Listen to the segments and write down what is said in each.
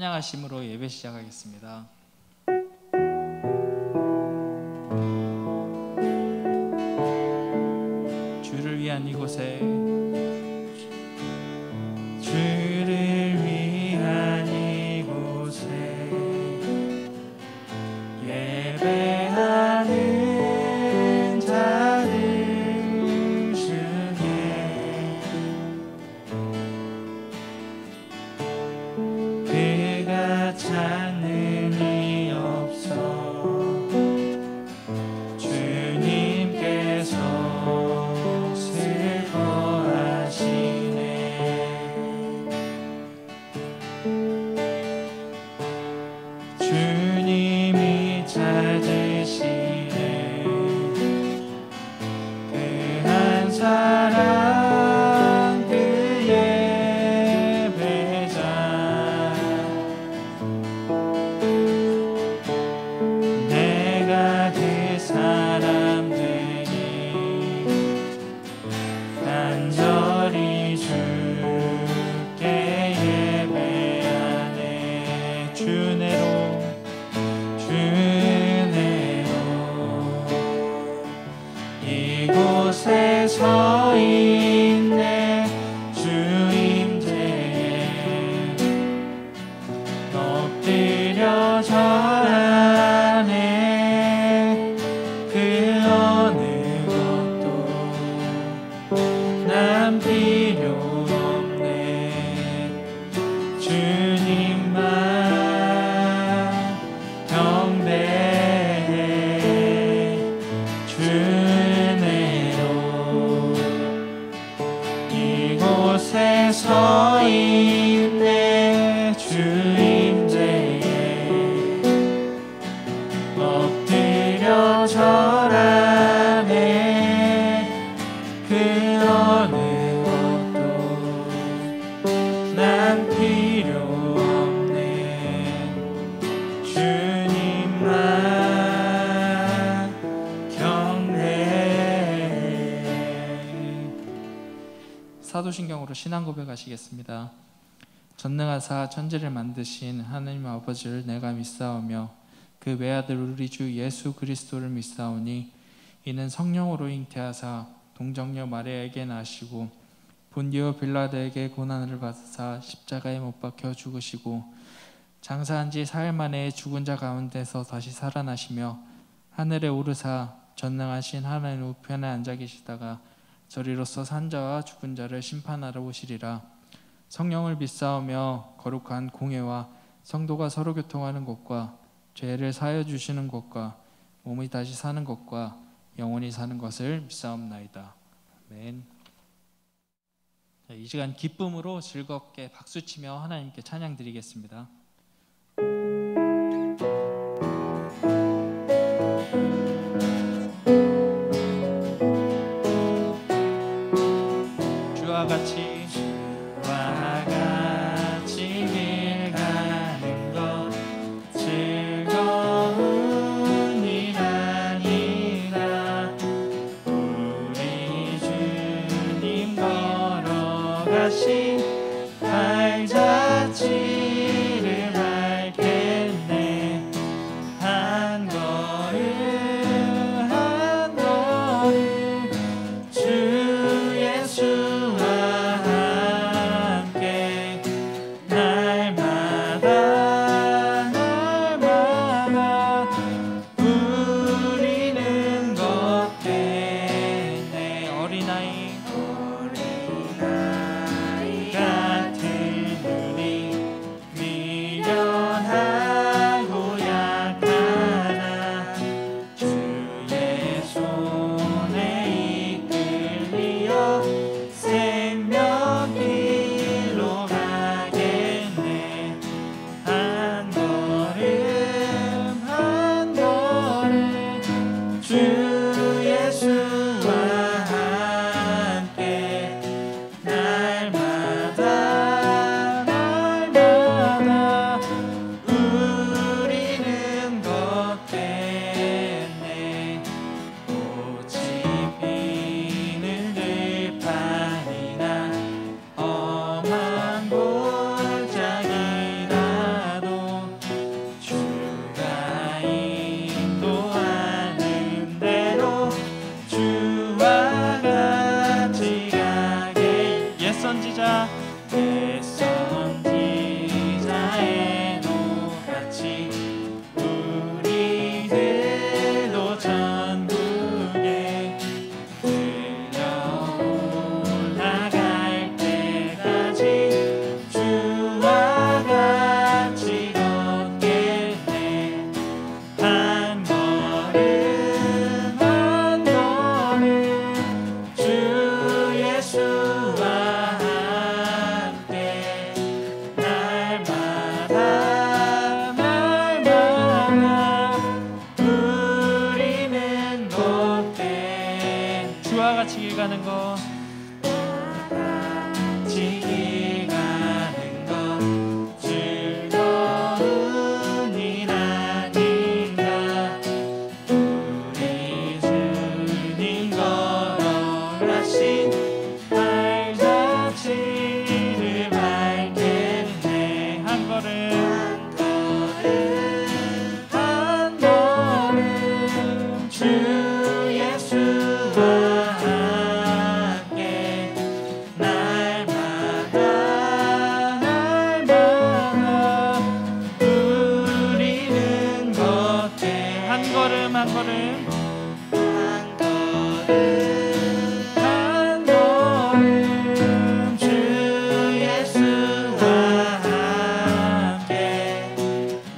찬양하심으로 예배 시작하겠습니다. 주를 위한 이곳에, 주를 위한 이곳에 예배하는 자들 중에 그가 찾는 이 없어. 주님께서 주님이 찾으시네 그 한 사람, 그 예배자. 내가 그 사람들이 간절히 주께 예배하네. 주내로 이곳에 서 있네. 주임제에 엎드려 절하네. 그 어느 것도 난 필요 없네. 주님만 경배해. 이곳에 서 있네. 주임제에 엎드려 절하네. 그 어느 것도 난 필요 없네. 주님만 경배해. 사도신경으로 신앙 고백하시겠습니다. 전능하사 천지를 만드신 하나님 아버지를 내가 믿사오며 그 외아들 우리 주 예수 그리스도를 믿사오니 이는 성령으로 잉태하사 동정녀 마리아에게 나시고 본디오 빌라도에게 고난을 받으사 십자가에 못 박혀 죽으시고 장사한 지 사흘 만에 죽은 자 가운데서 다시 살아나시며 하늘에 오르사 전능하신 하나님 우편에 앉아 계시다가 저리로서 산 자와 죽은 자를 심판하러 오시리라. 성령을 믿사오며 거룩한 공회와 성도가 서로 교통하는 것과 죄를 사하여 주시는 것과 몸이 다시 사는 것과 영원히 사는 것을 믿사옵나이다. 아멘. 이 시간 기쁨으로 즐겁게 박수치며 하나님께 찬양 드리겠습니다. 주와 같이 길 가는 것 즐거운 일 아니라. 우리 주님 걸어가신 발자취를 한 걸음 주 예수와 함께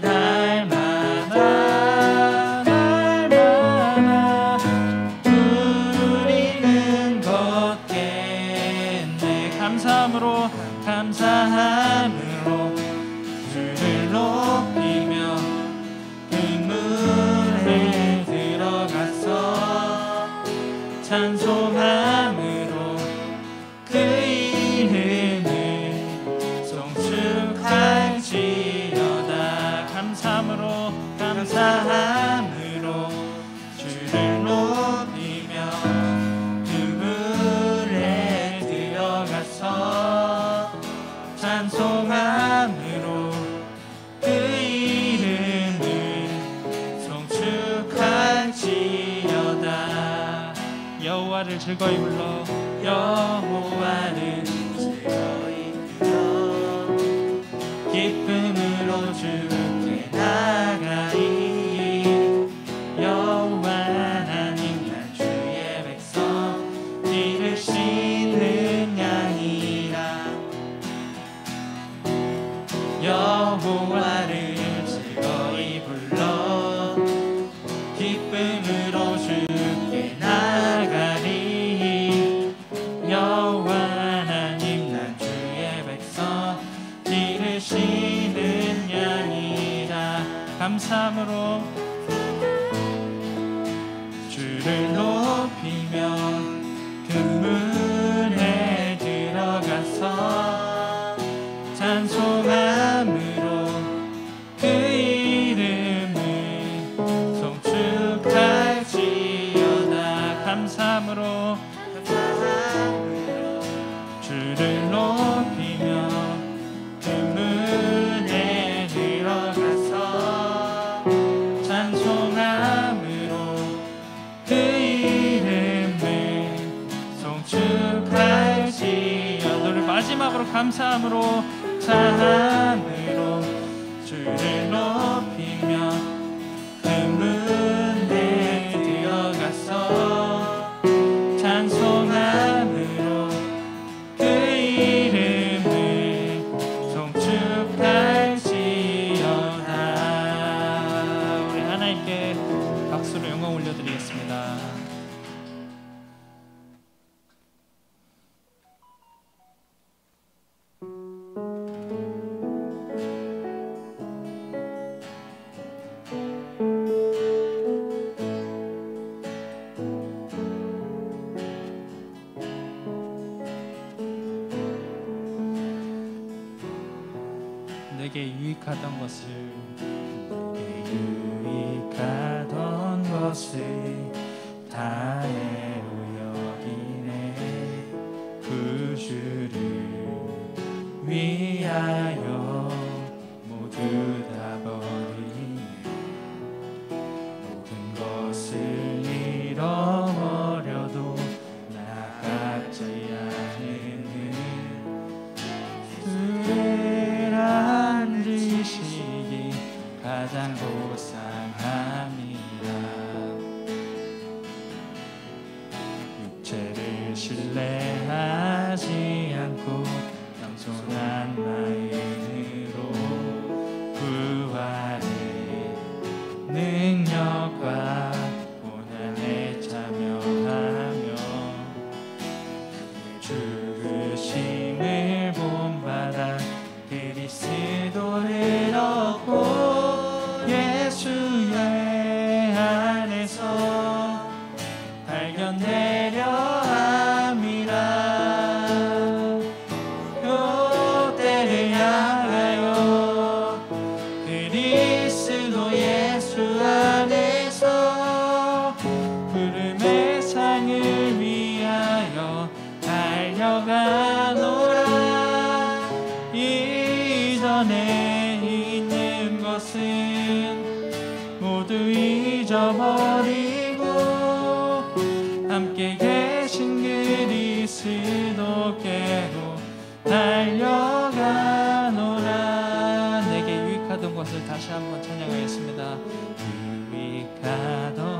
날마다 우리는 걷겠네. 감사함으로 주를 높이며 그물에 들어가서 찬송함으로 그 이름을 송축할지어다. 감사함으로 주를 높이며 그물에 들어가서 찬송함으로 그 이름을 송축할지어다. 여호와를 즐거이 불러 기쁨으로 주께 나가리. 여호와 하나님 난 주의 백성 길을 씻는 양이라. 여호와를 즐거이 불러 기쁨으로 주께 나가리. 여호와 하나님 난 주의 백성 길을 씻는 양이라. 감사함으로 주를 높이며 그물에 들어가서 찬송함으로 그 이름을 송축할지어다. 감사함으로 주를 높이며 그물에 들어가서 찬송함으로 그 이름을 송축할지어다. 오늘 마지막으로 감사함으로 주를 높이며 그물에 들어가서 찬송함으로 그 이름을 송축할지어다. 우리 하나님께 박수로 영광 올려드리겠습니다. 내게 유익하던 것을 다해로 여기네. 구주를 위하여 모두 다 버리네. 모든 것을 잃어버려도 나가지 않는 주를 앉으시기 가장 고상함이라. 육체를 신뢰하지 않고 겸손한 마음으로 부활의 능력과 고난에 참여하며 죽으심을 본받아 그리스도를 얻고 예수의 안에서 발견되려 함이라. 요 때를 향하여 그리스도 예수 안에서 부름의 상을 위하여 달려가노라. 이전에 있는 것은 모두 잊어버리고 함께 계신 그리스도께로 달려가노라. 내게 유익하던 것을 다시 한번 찬양하겠습니다. 유익하던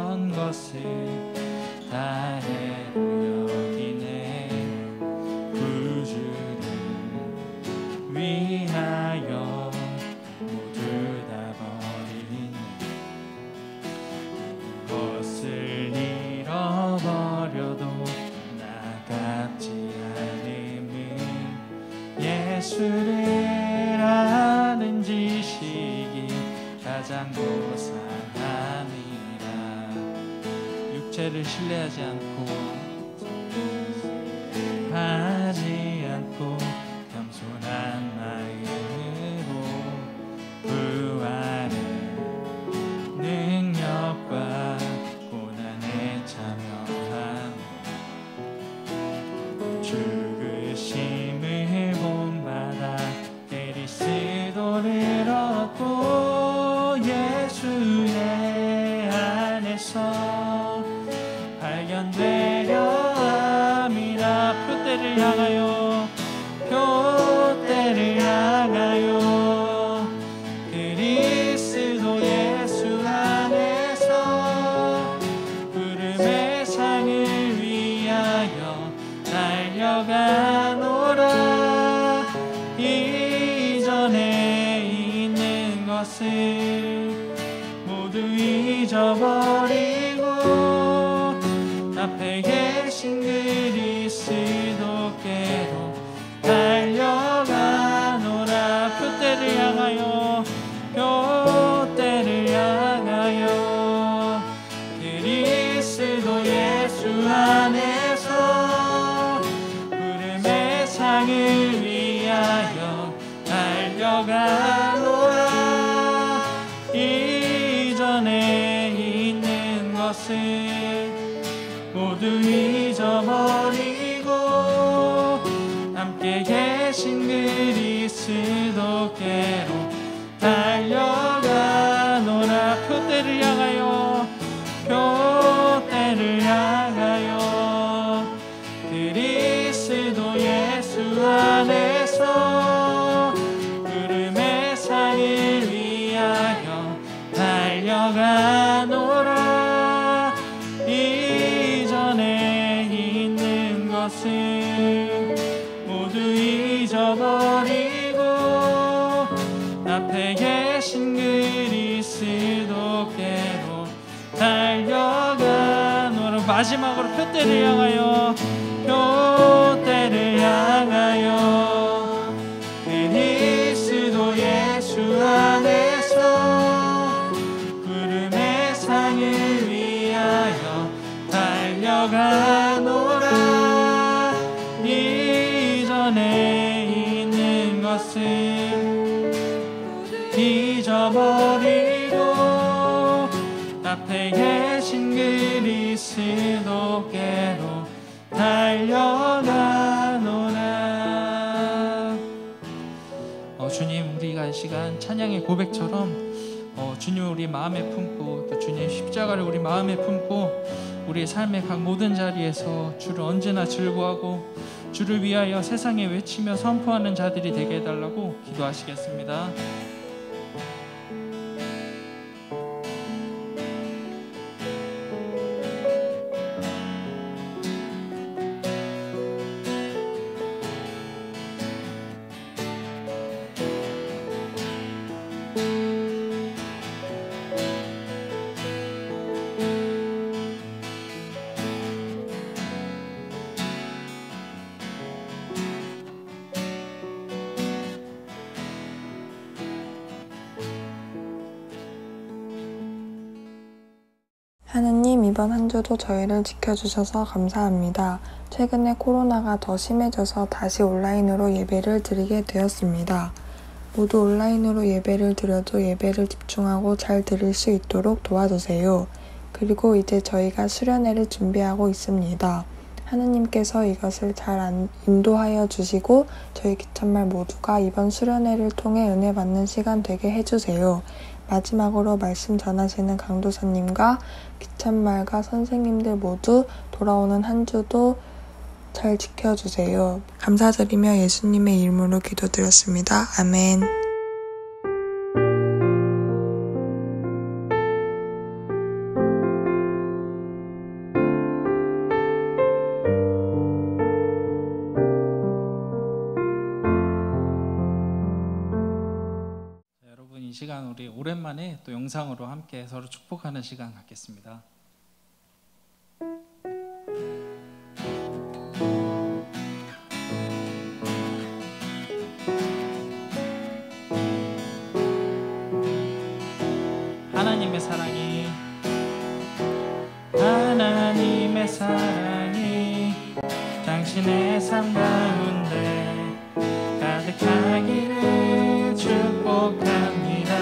사랑도 사랑이라. 육체를 신뢰하지 않고 하지 않고 겸손한 마음으로 부활의 능력과 고난에 참여한 죽으심을 본받아 그리스도를 얻고 예수의 안에서 발견되려 함이라. 표대를 향하여 표대를 향하여 그리스도 예수 안에서 부름의 상을 위하여 달려가노라. 이전에 있는 것을 모두 잊어버리고 앞에 계신 그리스도께로 달려가노라. 표대를 향하여 표대를 향하여 그리스도 예수 안에서 부름의 상을 위하여 달려가노라. 이전에 있는 것을 모두 잊어버리고 함께 계신 그리스도께로 달려가노라. 표대를 향하여 표대를 향하여 그리스도 예수 안에서 부름의 상을 위하여 달려가노라. 이전에 있는 것을 모두 잊어버리고 앞에 계신 그리스도께로 달려가노라. 마지막으로 표대를 향하여 표대를 향하여 그리스도 예수 안에서 부름의 상을 위하여 달려가노라. 이전에 있는 것을 잊어버리고 앞에 계신 그리스도께로 달려가노라. 주님, 우리가 이 시간 찬양의 고백처럼 주님을 우리 마음에 품고 또 주님 십자가를 우리 마음에 품고 우리의 삶의 각 모든 자리에서 주를 언제나 즐거워하고 주를 위하여 세상에 외치며 선포하는 자들이 되게 해달라고 기도하시겠습니다. 하느님, 이번 한 주도 저희를 지켜주셔서 감사합니다. 최근에 코로나가 더 심해져서 다시 온라인으로 예배를 드리게 되었습니다. 모두 온라인으로 예배를 드려도 예배를 집중하고 잘 드릴 수 있도록 도와주세요. 그리고 이제 저희가 수련회를 준비하고 있습니다. 하느님께서 이것을 잘 인도하여 주시고 저희 기천말 모두가 이번 수련회를 통해 은혜 받는 시간 되게 해주세요. 마지막으로 말씀 전하시는 강도사님과 기천말과 선생님들 모두 돌아오는 한 주도 잘 지켜주세요. 감사드리며 예수님의 이름으로 기도드렸습니다. 아멘. 이 시간 우리 오랜만에 또 영상으로 함께 서로 축복하는 시간 갖겠습니다. 하나님의 사랑이 하나님의 사랑이 당신의 삶 가운데 가득하기를 축복합니다.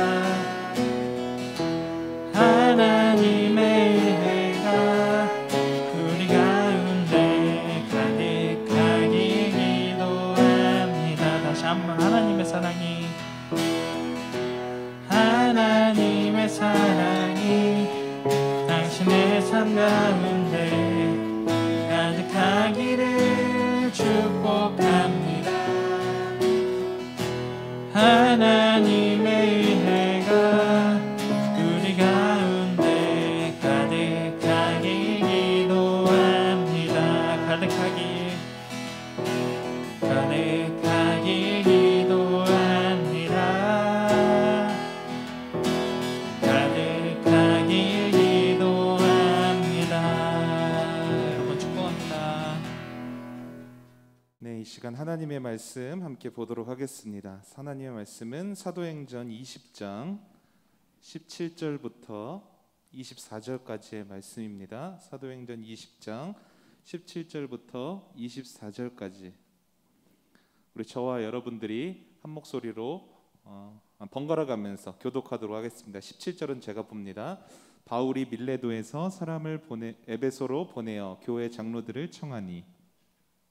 하나님의 은혜가 우리 가운데 가득하길 기도합니다. 다시 한번 하나님의 사랑이 하나님의 사랑이 당신의 삶 가운데 가득하기를 축복합니다. 하나님의 은혜가 우리 가운데 가득하길 기도합니다. 가득하길 기도합니다. 가득하길 기도합니다. 여러분 축복합니다. 네, 이 시간 하나님의 말씀 함께 보도록 하겠습니다. 하나님의 말씀은 사도행전 20장 17절부터 24절까지의 말씀입니다. 사도행전 20장 17절부터 24절까지 우리 저와 여러분들이 한 목소리로 번갈아 가면서 교독하도록 하겠습니다. 17절은 제가 봅니다. 바울이 밀레도에서 사람을 에베소로 보내어 교회 장로들을 청하니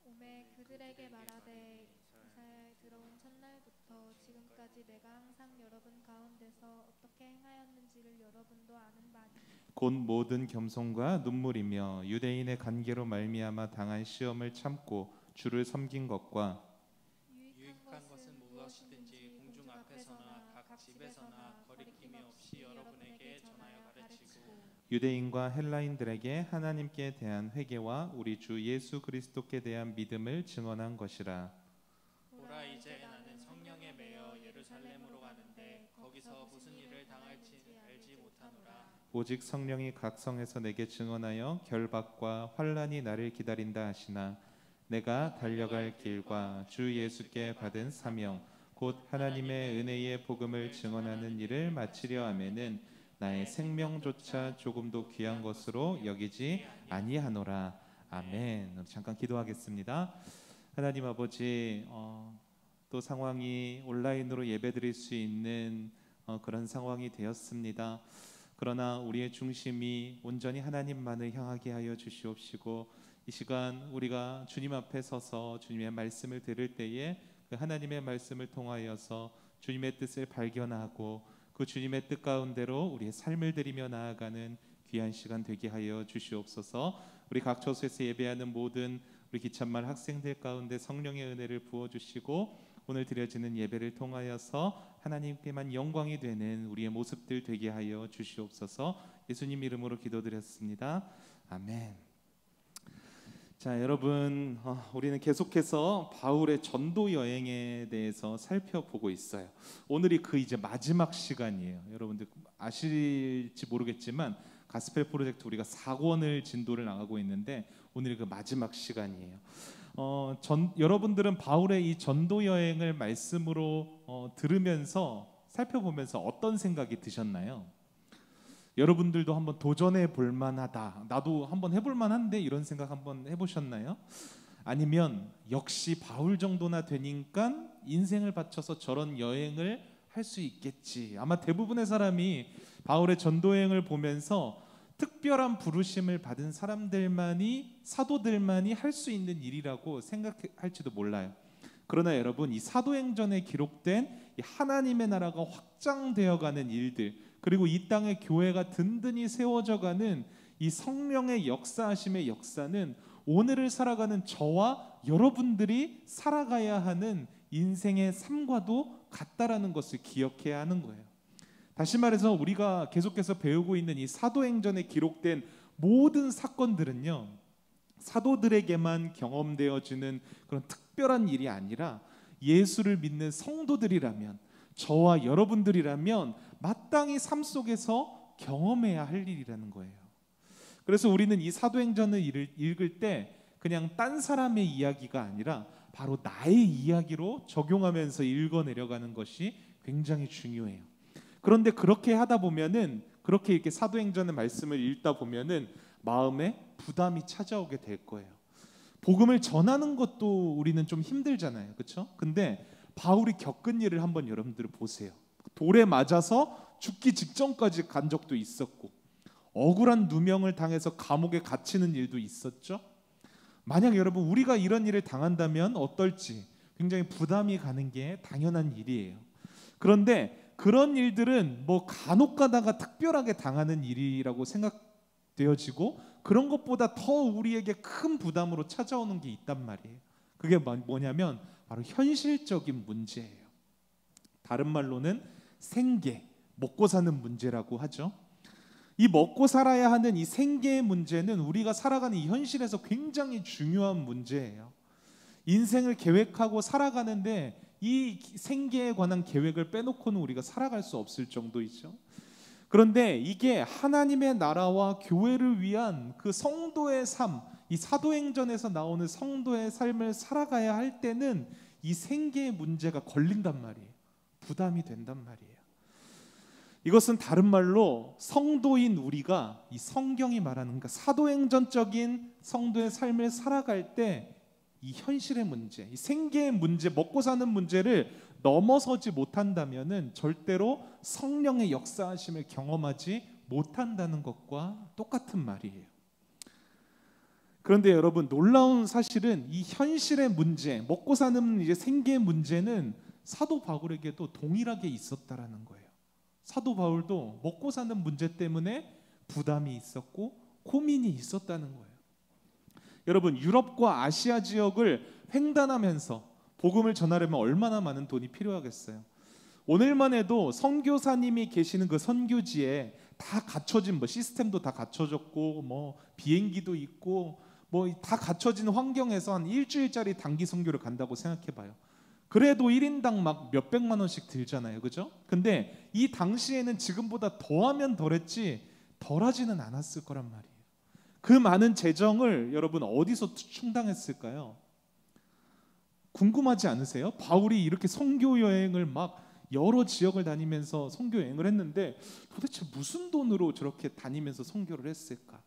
오매 그들에게 말하되 이사야에 들어온 첫날부터 지금까지 내가 항상 여러분 가운데서 어떻게 행하였는지를 여러분도 아는 바니 곧 모든 겸손과 눈물이며 유대인의 관계로 말미암아 당한 시험을 참고 주를 섬긴 것과 유익한 것은 무엇이든지 공중 앞에서나 각 집에서나 거리낌이 없이 여러분에게 전하여 가르치고 유대인과 헬라인들에게 하나님께 대한 회개와 우리 주 예수 그리스도께 대한 믿음을 증언한 것이라. 보라 이제 나는 성령에 매여 예루살렘으로 가는데 거기서 무슨 일을 당할지 알지 못하노라. 오직 성령이 각 성에서 내게 증언하여 결박과 환난이 나를 기다린다 하시나 내가 달려갈 길과 주 예수께 받은 사명 곧 하나님의 은혜의 복음을 증언하는 일을 마치려 하면은 나의 생명조차 조금도 귀한 것으로 여기지 아니하노라. 아멘. 잠깐 기도하겠습니다. 하나님 아버지, 또 상황이 온라인으로 예배드릴 수 있는 그런 상황이 되었습니다. 그러나 우리의 중심이 온전히 하나님만을 향하게 하여 주시옵시고 이 시간 우리가 주님 앞에 서서 주님의 말씀을 들을 때에 그 하나님의 말씀을 통하여서 주님의 뜻을 발견하고 그 주님의 뜻 가운데로 우리의 삶을 드리며 나아가는 귀한 시간 되게 하여 주시옵소서. 우리 각 처소에서 예배하는 모든 우리 기찬말 학생들 가운데 성령의 은혜를 부어주시고 오늘 드려지는 예배를 통하여서 하나님께만 영광이 되는 우리의 모습들 되게 하여 주시옵소서. 예수님 이름으로 기도드렸습니다. 아멘. 자, 여러분, 우리는 계속해서 바울의 전도 여행에 대해서 살펴보고 있어요. 오늘이 그 이제 마지막 시간이에요. 여러분들 아실지 모르겠지만 가스펠 프로젝트 우리가 4권을 진도를 나가고 있는데 오늘이 그 마지막 시간이에요. 여러분들은 바울의 이 전도 여행을 말씀으로 들으면서 살펴보면서 어떤 생각이 드셨나요? 여러분들도 한번 도전해 볼 만하다, 나도 한번 해볼 만한데 이런 생각 한번 해보셨나요? 아니면 역시 바울 정도나 되니까 인생을 바쳐서 저런 여행을 할 수 있겠지. 아마 대부분의 사람이 바울의 전도여행을 보면서 특별한 부르심을 받은 사람들만이, 사도들만이 할 수 있는 일이라고 생각할지도 몰라요. 그러나 여러분, 이 사도행전에 기록된 이 하나님의 나라가 확장되어가는 일들, 그리고 이 땅의 교회가 든든히 세워져가는 이 성령의 역사하심의 역사는 오늘을 살아가는 저와 여러분들이 살아가야 하는 인생의 삶과도 같다라는 것을 기억해야 하는 거예요. 다시 말해서 우리가 계속해서 배우고 있는 이 사도행전에 기록된 모든 사건들은요, 사도들에게만 경험되어지는 그런 특별한 일이 아니라 예수를 믿는 성도들이라면, 저와 여러분들이라면 마땅히 삶 속에서 경험해야 할 일이라는 거예요. 그래서 우리는 이 사도행전을 읽을 때 그냥 딴 사람의 이야기가 아니라 바로 나의 이야기로 적용하면서 읽어내려가는 것이 굉장히 중요해요. 그런데 그렇게 하다 보면은 그렇게 이렇게 사도행전의 말씀을 읽다 보면은 마음에 부담이 찾아오게 될 거예요. 복음을 전하는 것도 우리는 좀 힘들잖아요, 그렇죠? 근데 바울이 겪은 일을 한번 여러분들 보세요. 돌에 맞아서 죽기 직전까지 간 적도 있었고, 억울한 누명을 당해서 감옥에 갇히는 일도 있었죠. 만약 여러분 우리가 이런 일을 당한다면 어떨지 굉장히 부담이 가는 게 당연한 일이에요. 그런데 그런 일들은 뭐 간혹 가다가 특별하게 당하는 일이라고 생각되어지고, 그런 것보다 더 우리에게 큰 부담으로 찾아오는 게 있단 말이에요. 그게 뭐냐면 바로 현실적인 문제예요. 다른 말로는 생계, 먹고 사는 문제라고 하죠. 이 먹고 살아야 하는 이 생계의 문제는 우리가 살아가는 이 현실에서 굉장히 중요한 문제예요. 인생을 계획하고 살아가는데 이 생계에 관한 계획을 빼놓고는 우리가 살아갈 수 없을 정도이죠. 그런데 이게 하나님의 나라와 교회를 위한 그 성도의 삶, 이 사도행전에서 나오는 성도의 삶을 살아가야 할 때는 이 생계의 문제가 걸린단 말이에요. 부담이 된단 말이에요. 이것은 다른 말로 성도인 우리가 이 성경이 말하는 그 사도행전적인 성도의 삶을 살아갈 때 이 현실의 문제, 이 생계의 문제, 먹고 사는 문제를 넘어서지 못한다면은 절대로 성령의 역사하심을 경험하지 못한다는 것과 똑같은 말이에요. 그런데 여러분, 놀라운 사실은 이 현실의 문제, 먹고 사는 이제 생계의 문제는 사도 바울에게도 동일하게 있었다라는 거예요. 사도 바울도 먹고 사는 문제 때문에 부담이 있었고 고민이 있었다는 거예요. 여러분, 유럽과 아시아 지역을 횡단하면서 복음을 전하려면 얼마나 많은 돈이 필요하겠어요. 오늘만 해도 선교사님이 계시는 그 선교지에 다 갖춰진 시스템도 다 갖춰졌고 비행기도 있고 다 갖춰진 환경에서 한 일주일짜리 단기 선교를 간다고 생각해봐요. 그래도 1인당 막 몇백만 원씩 들잖아요, 그죠? 근데 이 당시에는 지금보다 더하면 덜했지 덜하지는 않았을 거란 말이에요. 그 많은 재정을 여러분 어디서 충당했을까요? 궁금하지 않으세요? 바울이 이렇게 선교 여행을 막 여러 지역을 다니면서 선교 여행을 했는데 도대체 무슨 돈으로 저렇게 다니면서 선교를 했을까?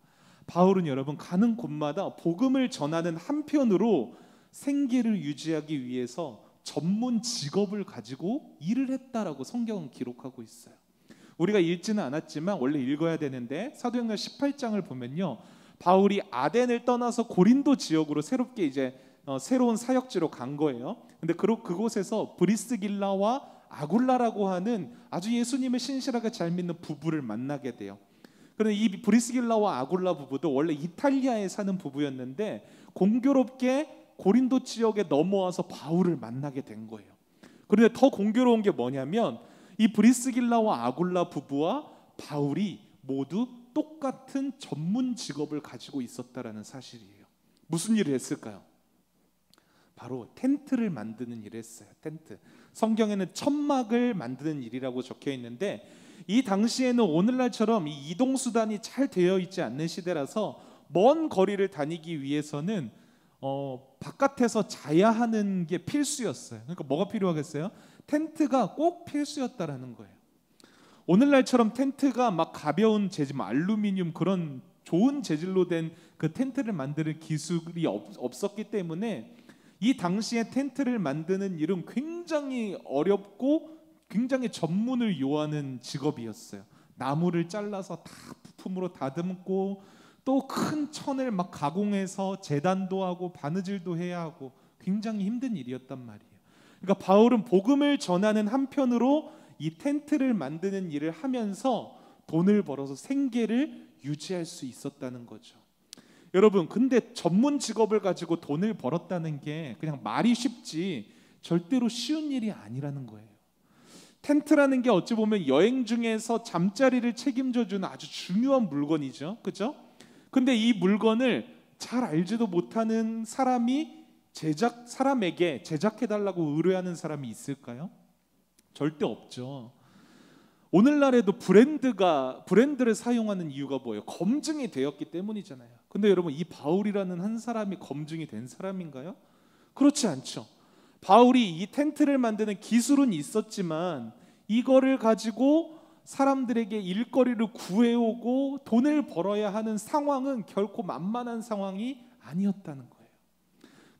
바울은 여러분 가는 곳마다 복음을 전하는 한편으로 생계를 유지하기 위해서 전문 직업을 가지고 일을 했다라고 성경은 기록하고 있어요. 우리가 읽지는 않았지만 원래 읽어야 되는데 사도행전 18장을 보면요, 바울이 아덴을 떠나서 고린도 지역으로 새롭게 이제 새로운 사역지로 간 거예요. 근데 그곳에서 브리스길라와 아굴라라고 하는 아주 예수님을 신실하게 잘 믿는 부부를 만나게 돼요. 그런데 이 브리스길라와 아굴라 부부도 원래 이탈리아에 사는 부부였는데 공교롭게 고린도 지역에 넘어와서 바울을 만나게 된 거예요. 그런데 더 공교로운 게 뭐냐면 이 브리스길라와 아굴라 부부와 바울이 모두 똑같은 전문 직업을 가지고 있었다라는 사실이에요. 무슨 일을 했을까요? 바로 텐트를 만드는 일을 했어요. 텐트. 성경에는 천막을 만드는 일이라고 적혀 있는데 이 당시에는 오늘날처럼 이 이동 수단이 잘 되어 있지 않는 시대라서 먼 거리를 다니기 위해서는 바깥에서 자야 하는 게 필수였어요. 그러니까 뭐가 필요하겠어요? 텐트가 꼭 필수였다라는 거예요. 오늘날처럼 텐트가 막 가벼운 재질, 알루미늄 그런 좋은 재질로 된 그 텐트를 만드는 기술이 없었기 때문에 이 당시에 텐트를 만드는 일은 굉장히 어렵고 굉장히 전문을 요하는 직업이었어요. 나무를 잘라서 다 부품으로 다듬고 또 큰 천을 막 가공해서 재단도 하고 바느질도 해야 하고 굉장히 힘든 일이었단 말이에요. 그러니까 바울은 복음을 전하는 한편으로 이 텐트를 만드는 일을 하면서 돈을 벌어서 생계를 유지할 수 있었다는 거죠. 여러분, 근데 전문 직업을 가지고 돈을 벌었다는 게 그냥 말이 쉽지 절대로 쉬운 일이 아니라는 거예요. 텐트라는 게 어찌 보면 여행 중에서 잠자리를 책임져주는 아주 중요한 물건이죠, 그렇죠? 근데 이 물건을 잘 알지도 못하는 사람에게 제작해달라고 의뢰하는 사람이 있을까요? 절대 없죠. 오늘날에도 브랜드를 사용하는 이유가 뭐예요? 검증이 되었기 때문이잖아요. 근데 여러분, 이 바울이라는 한 사람이 검증이 된 사람인가요? 그렇지 않죠. 바울이 이 텐트를 만드는 기술은 있었지만 이거를 가지고 사람들에게 일거리를 구해오고 돈을 벌어야 하는 상황은 결코 만만한 상황이 아니었다는 거예요.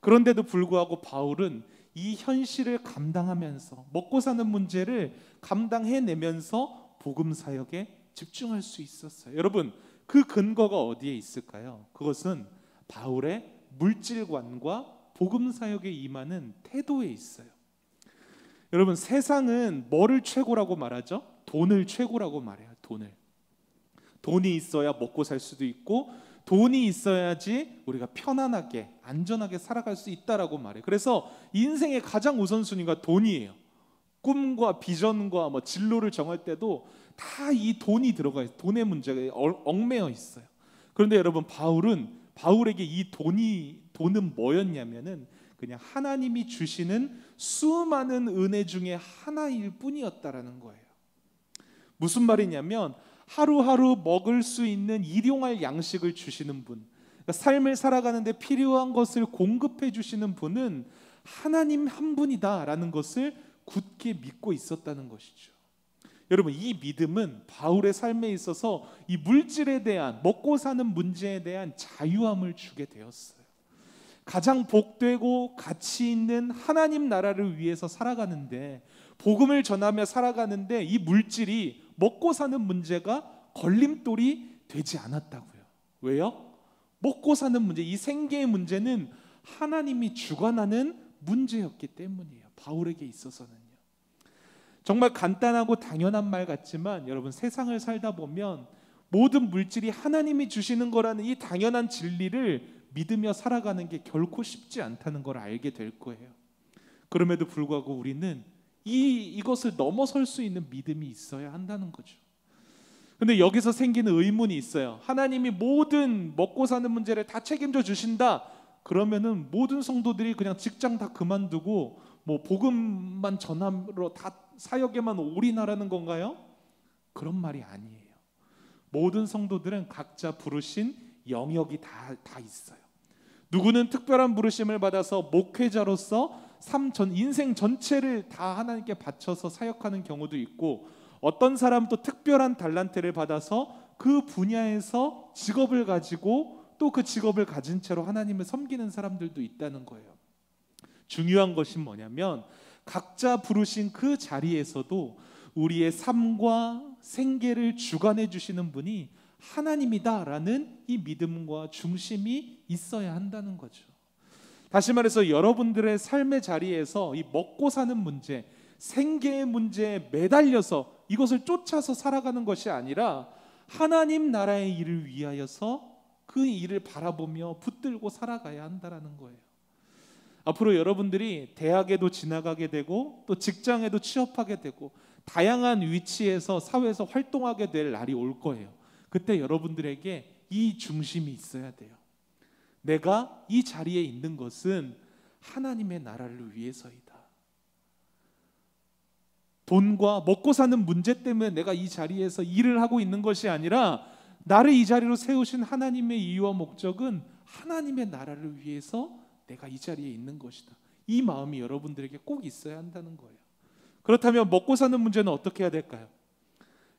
그런데도 불구하고 바울은 이 현실을 감당하면서 먹고 사는 문제를 감당해내면서 복음 사역에 집중할 수 있었어요. 여러분, 그 근거가 어디에 있을까요? 그것은 바울의 물질관과 복음 사역에 임하는 태도에 있어요. 여러분, 세상은 뭐를 최고라고 말하죠? 돈을 최고라고 말해요. 돈이 있어야 먹고 살 수도 있고, 돈이 있어야지 우리가 편안하게 안전하게 살아갈 수 있다라고 말해요. 그래서 인생의 가장 우선순위가 돈이에요. 꿈과 비전과 진로를 정할 때도 다 이 돈이 들어가 있어요. 돈의 문제가 얽매여 있어요. 그런데 여러분, 바울에게 이 돈은 뭐였냐면은 그냥 하나님이 주시는 수많은 은혜 중에 하나일 뿐이었다라는 거예요. 무슨 말이냐면 하루하루 먹을 수 있는 일용할 양식을 주시는 분, 그러니까 삶을 살아가는데 필요한 것을 공급해 주시는 분은 하나님 한 분이다라는 것을 굳게 믿고 있었다는 것이죠. 여러분, 이 믿음은 바울의 삶에 있어서 이 물질에 대한, 먹고 사는 문제에 대한 자유함을 주게 되었어요. 가장 복되고 가치 있는 하나님 나라를 위해서 살아가는데, 복음을 전하며 살아가는데 이 물질이, 먹고 사는 문제가 걸림돌이 되지 않았다고요. 왜요? 먹고 사는 문제, 이 생계의 문제는 하나님이 주관하는 문제였기 때문이에요. 바울에게 있어서는요. 정말 간단하고 당연한 말 같지만 여러분, 세상을 살다 보면 모든 물질이 하나님이 주시는 거라는 이 당연한 진리를 믿으며 살아가는 게 결코 쉽지 않다는 걸 알게 될 거예요. 그럼에도 불구하고 우리는 이것을 넘어설 수 있는 믿음이 있어야 한다는 거죠. 근데 여기서 생기는 의문이 있어요. 하나님이 모든 먹고 사는 문제를 다 책임져 주신다. 그러면은 모든 성도들이 그냥 직장 다 그만두고 복음만 전하러 다 사역에만 올인하라는 건가요? 그런 말이 아니에요. 모든 성도들은 각자 부르신 영역이 다 있어요. 누구는 특별한 부르심을 받아서 목회자로서 인생 전체를 다 하나님께 바쳐서 사역하는 경우도 있고, 어떤 사람도 특별한 달란트를 받아서 그 분야에서 직업을 가지고 또 그 직업을 가진 채로 하나님을 섬기는 사람들도 있다는 거예요. 중요한 것이 뭐냐면 각자 부르신 그 자리에서도 우리의 삶과 생계를 주관해 주시는 분이 하나님이다라는 이 믿음과 중심이 있어야 한다는 거죠. 다시 말해서 여러분들의 삶의 자리에서 이 먹고 사는 문제, 생계의 문제에 매달려서 이것을 쫓아서 살아가는 것이 아니라 하나님 나라의 일을 위하여서 그 일을 바라보며 붙들고 살아가야 한다는 거예요. 앞으로 여러분들이 대학에도 지나가게 되고 또 직장에도 취업하게 되고 다양한 위치에서 사회에서 활동하게 될 날이 올 거예요. 그때 여러분들에게 이 중심이 있어야 돼요. 내가 이 자리에 있는 것은 하나님의 나라를 위해서이다. 돈과 먹고 사는 문제 때문에 내가 이 자리에서 일을 하고 있는 것이 아니라 나를 이 자리로 세우신 하나님의 이유와 목적은 하나님의 나라를 위해서 내가 이 자리에 있는 것이다. 이 마음이 여러분들에게 꼭 있어야 한다는 거예요. 그렇다면 먹고 사는 문제는 어떻게 해야 될까요?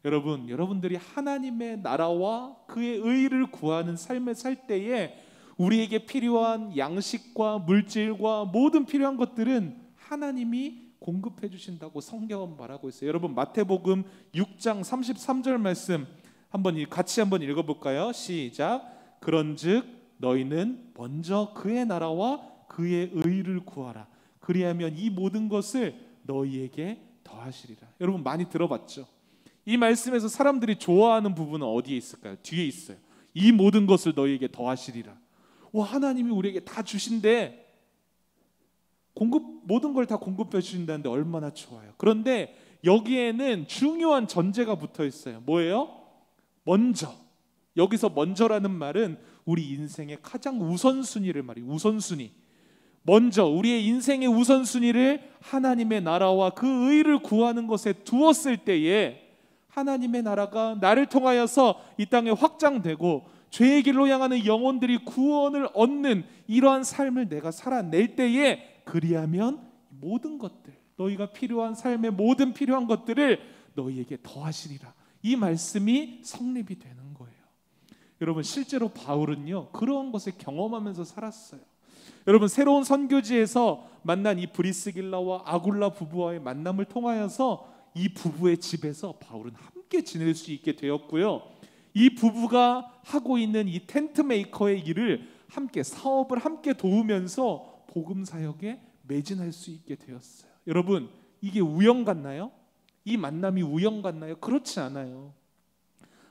여러분들이 하나님의 나라와 그의 의를 구하는 삶을 살 때에 우리에게 필요한 양식과 물질과 모든 필요한 것들은 하나님이 공급해 주신다고 성경은 말하고 있어요. 여러분, 마태복음 6장 33절 말씀 같이 한번 읽어볼까요? 시작. 그런즉 너희는 먼저 그의 나라와 그의 의를 구하라. 그리하면 이 모든 것을 너희에게 더하시리라. 여러분, 많이 들어봤죠? 이 말씀에서 사람들이 좋아하는 부분은 어디에 있을까요? 뒤에 있어요. 이 모든 것을 너희에게 더하시리라. 하나님이 우리에게 다 주신데 모든 걸 다 공급해 주신다는데 얼마나 좋아요. 그런데 여기에는 중요한 전제가 붙어 있어요. 뭐예요? 먼저. 여기서 먼저라는 말은 우리 인생의 가장 우선순위를 말이에요. 우선순위. 먼저 우리의 인생의 우선순위를 하나님의 나라와 그 의를 구하는 것에 두었을 때에 하나님의 나라가 나를 통하여서 이 땅에 확장되고 죄의 길로 향하는 영혼들이 구원을 얻는 이러한 삶을 내가 살아낼 때에, 그리하면 모든 것들, 너희가 필요한 삶의 모든 필요한 것들을 너희에게 더하시리라. 이 말씀이 성립이 되는 거예요. 여러분, 실제로 바울은요 그러한 것을 경험하면서 살았어요. 여러분, 새로운 선교지에서 만난 이 브리스길라와 아굴라 부부와의 만남을 통하여서 이 부부의 집에서 바울은 함께 지낼 수 있게 되었고요, 이 부부가 하고 있는 이 텐트 메이커의 일을 함께, 사업을 함께 도우면서 복음 사역에 매진할 수 있게 되었어요. 여러분, 이게 우연 같나요? 이 만남이 우연 같나요? 그렇지 않아요.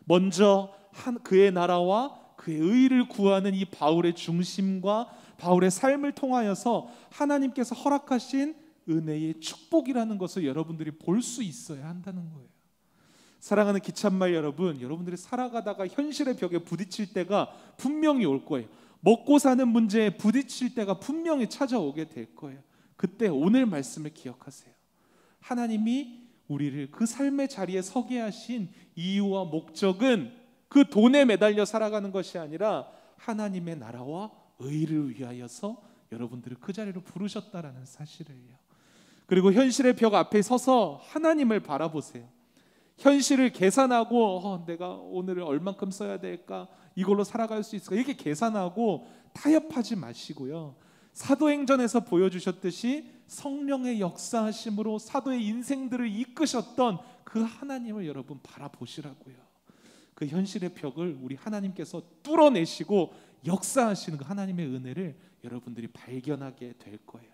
먼저 그의 나라와 그의 의를 구하는 이 바울의 중심과 바울의 삶을 통하여서 하나님께서 허락하신 은혜의 축복이라는 것을 여러분들이 볼 수 있어야 한다는 거예요. 사랑하는 기찬말 여러분, 여러분들이 살아가다가 현실의 벽에 부딪힐 때가 분명히 올 거예요. 먹고 사는 문제에 부딪힐 때가 분명히 찾아오게 될 거예요. 그때 오늘 말씀을 기억하세요. 하나님이 우리를 그 삶의 자리에 서게 하신 이유와 목적은 그 돈에 매달려 살아가는 것이 아니라 하나님의 나라와 의를 위하여서 여러분들을 그 자리로 부르셨다라는 사실을요. 그리고 현실의 벽 앞에 서서 하나님을 바라보세요. 현실을 계산하고 내가 오늘 얼만큼 써야 될까, 이걸로 살아갈 수 있을까, 이렇게 계산하고 타협하지 마시고요, 사도행전에서 보여주셨듯이 성령의 역사하심으로 사도의 인생들을 이끄셨던 그 하나님을 여러분 바라보시라고요. 그 현실의 벽을 우리 하나님께서 뚫어내시고 역사하시는 그 하나님의 은혜를 여러분들이 발견하게 될 거예요.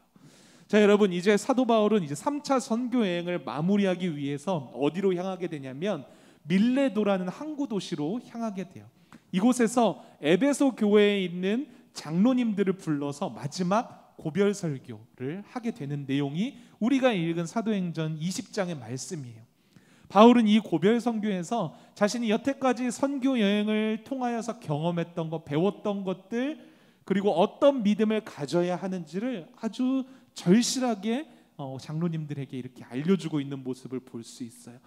자, 여러분, 이제 사도 바울은 이제 3차 선교 여행을 마무리하기 위해서 어디로 향하게 되냐면 밀레도라는 항구 도시로 향하게 돼요. 이곳에서 에베소 교회에 있는 장로님들을 불러서 마지막 고별 설교를 하게 되는 내용이 우리가 읽은 사도행전 20장의 말씀이에요. 바울은 이 고별 선교에서 자신이 여태까지 선교 여행을 통하여서 경험했던 것, 배웠던 것들, 그리고 어떤 믿음을 가져야 하는지를 아주 절실하게 장로님들에게 이렇게 알려주고 있는 모습을 볼 수 있어요.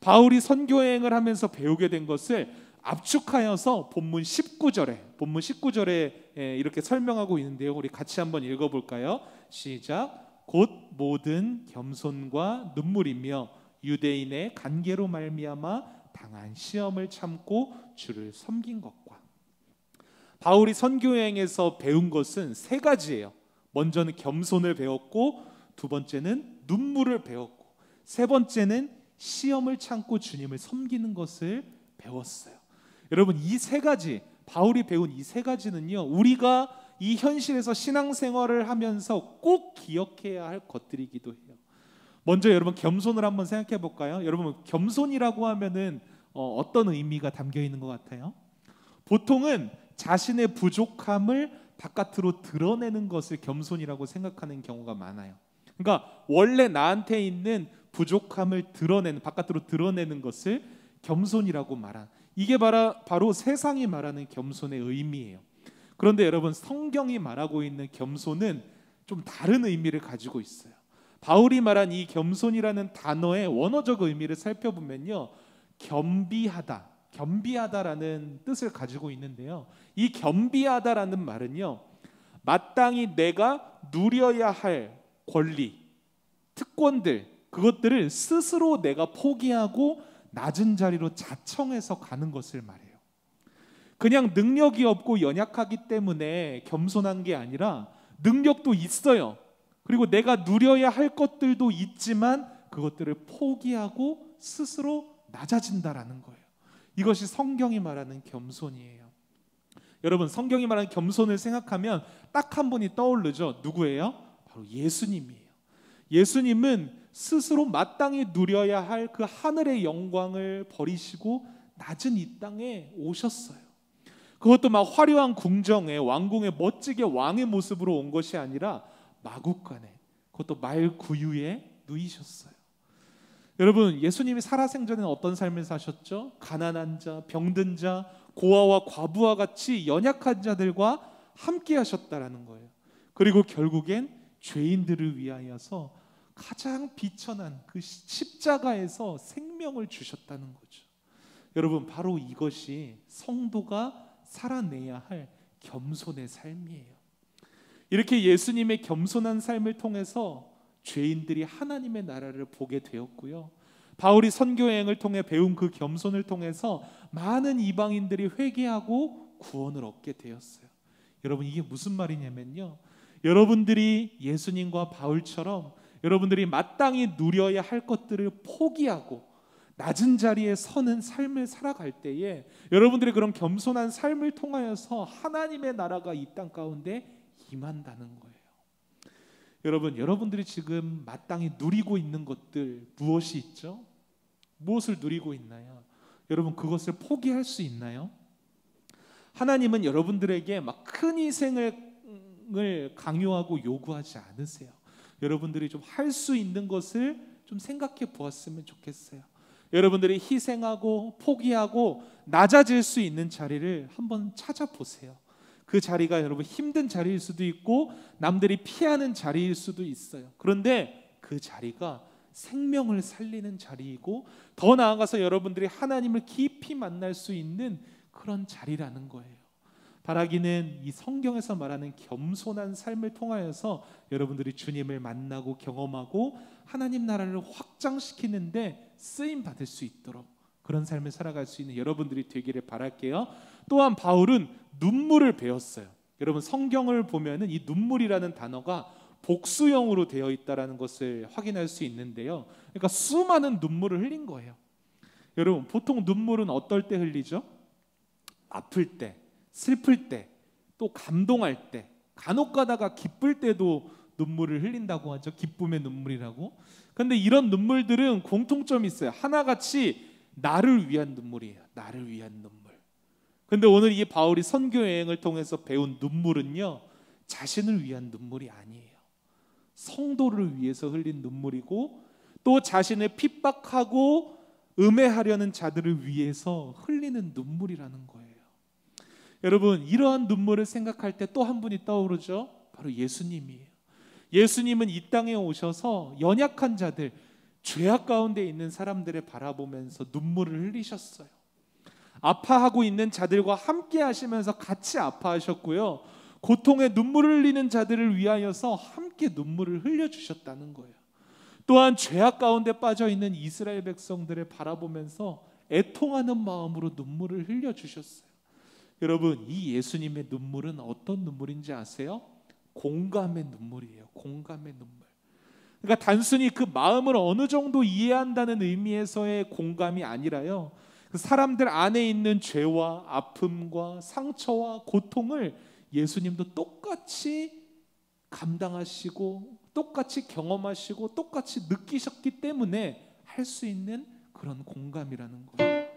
바울이 선교 여행을 하면서 배우게 된 것을 압축하여서 본문 19절에 이렇게 설명하고 있는데요, 우리 같이 한번 읽어볼까요? 시작. 곧 모든 겸손과 눈물이며 유대인의 간계로 말미암아 당한 시험을 참고 주를 섬긴 것과. 바울이 선교 여행에서 배운 것은 세 가지예요. 먼저는 겸손을 배웠고, 두 번째는 눈물을 배웠고, 세 번째는 시험을 참고 주님을 섬기는 것을 배웠어요. 여러분, 이 세 가지, 바울이 배운 이 세 가지는요, 우리가 이 현실에서 신앙생활을 하면서 꼭 기억해야 할 것들이기도 해요. 먼저 여러분, 겸손을 한번 생각해 볼까요? 여러분, 겸손이라고 하면은 어떤 의미가 담겨 있는 것 같아요? 보통은 자신의 부족함을 바깥으로 드러내는 것을 겸손이라고 생각하는 경우가 많아요. 그러니까 원래 나한테 있는 부족함을 바깥으로 드러내는 것을 겸손이라고 말한, 이게 바로 세상이 말하는 겸손의 의미예요. 그런데 여러분, 성경이 말하고 있는 겸손은 좀 다른 의미를 가지고 있어요. 바울이 말한 이 겸손이라는 단어의 원어적 의미를 살펴보면요, 겸비하다라는 뜻을 가지고 있는데요, 이 겸비하다라는 말은요, 마땅히 내가 누려야 할 권리, 특권들, 그것들을 스스로 내가 포기하고 낮은 자리로 자청해서 가는 것을 말해요. 그냥 능력이 없고 연약하기 때문에 겸손한 게 아니라 능력도 있어요. 그리고 내가 누려야 할 것들도 있지만 그것들을 포기하고 스스로 낮아진다라는 거예요. 이것이 성경이 말하는 겸손이에요. 여러분, 성경이 말하는 겸손을 생각하면 딱 한 분이 떠오르죠. 누구예요? 바로 예수님이에요. 예수님은 스스로 마땅히 누려야 할 그 하늘의 영광을 버리시고 낮은 이 땅에 오셨어요. 그것도 막 화려한 궁정에, 왕궁에 멋지게 왕의 모습으로 온 것이 아니라 마구간에, 그것도 말 구유에 누이셨어요. 여러분, 예수님이 살아생전에는 어떤 삶을 사셨죠? 가난한 자, 병든 자, 고아와 과부와 같이 연약한 자들과 함께 하셨다라는 거예요. 그리고 결국엔 죄인들을 위하여서 가장 비천한 그 십자가에서 생명을 주셨다는 거죠. 여러분, 바로 이것이 성도가 살아내야 할 겸손의 삶이에요. 이렇게 예수님의 겸손한 삶을 통해서 죄인들이 하나님의 나라를 보게 되었고요, 바울이 선교 여행을 통해 배운 그 겸손을 통해서 많은 이방인들이 회개하고 구원을 얻게 되었어요. 여러분, 이게 무슨 말이냐면요, 여러분들이 예수님과 바울처럼 여러분들이 마땅히 누려야 할 것들을 포기하고 낮은 자리에 서는 삶을 살아갈 때에 여러분들의 그런 겸손한 삶을 통하여서 하나님의 나라가 이 땅 가운데 임한다는 거예요. 여러분, 여러분들이 지금 마땅히 누리고 있는 것들 무엇이 있죠? 무엇을 누리고 있나요? 여러분, 그것을 포기할 수 있나요? 하나님은 여러분들에게 막 큰 희생을 강요하고 요구하지 않으세요. 여러분들이 좀 할 수 있는 것을 좀 생각해 보았으면 좋겠어요. 여러분들이 희생하고 포기하고 낮아질 수 있는 자리를 한번 찾아보세요. 그 자리가 여러분 힘든 자리일 수도 있고 남들이 피하는 자리일 수도 있어요. 그런데 그 자리가 생명을 살리는 자리이고 더 나아가서 여러분들이 하나님을 깊이 만날 수 있는 그런 자리라는 거예요. 바라기는 이 성경에서 말하는 겸손한 삶을 통하여서 여러분들이 주님을 만나고 경험하고 하나님 나라를 확장시키는데 쓰임 받을 수 있도록 그런 삶을 살아갈 수 있는 여러분들이 되기를 바랄게요. 또한 바울은 눈물을 배웠어요. 여러분, 성경을 보면은 이 눈물이라는 단어가 복수형으로 되어 있다라는 것을 확인할 수 있는데요. 그러니까 수많은 눈물을 흘린 거예요. 여러분, 보통 눈물은 어떨 때 흘리죠? 아플 때, 슬플 때, 또 감동할 때, 간혹 가다가 기쁠 때도 눈물을 흘린다고 하죠. 기쁨의 눈물이라고. 그런데 이런 눈물들은 공통점이 있어요. 하나같이 나를 위한 눈물이에요. 나를 위한 눈물. 그런데 오늘 이 바울이 선교 여행을 통해서 배운 눈물은요, 자신을 위한 눈물이 아니에요. 성도를 위해서 흘린 눈물이고 또 자신을 핍박하고 음해하려는 자들을 위해서 흘리는 눈물이라는 거예요. 여러분, 이러한 눈물을 생각할 때 또 한 분이 떠오르죠. 바로 예수님이에요. 예수님은 이 땅에 오셔서 연약한 자들, 죄악 가운데 있는 사람들을 바라보면서 눈물을 흘리셨어요. 아파하고 있는 자들과 함께 하시면서 같이 아파하셨고요, 고통에 눈물을 흘리는 자들을 위하여서 함께 눈물을 흘려주셨다는 거예요. 또한 죄악 가운데 빠져있는 이스라엘 백성들을 바라보면서 애통하는 마음으로 눈물을 흘려주셨어요. 여러분, 이 예수님의 눈물은 어떤 눈물인지 아세요? 공감의 눈물이에요. 공감의 눈물. 그러니까 단순히 그 마음을 어느 정도 이해한다는 의미에서의 공감이 아니라요, 그 사람들 안에 있는 죄와 아픔과 상처와 고통을 예수님도 똑같이 감당하시고 똑같이 경험하시고 똑같이 느끼셨기 때문에 할 수 있는 그런 공감이라는 거예요.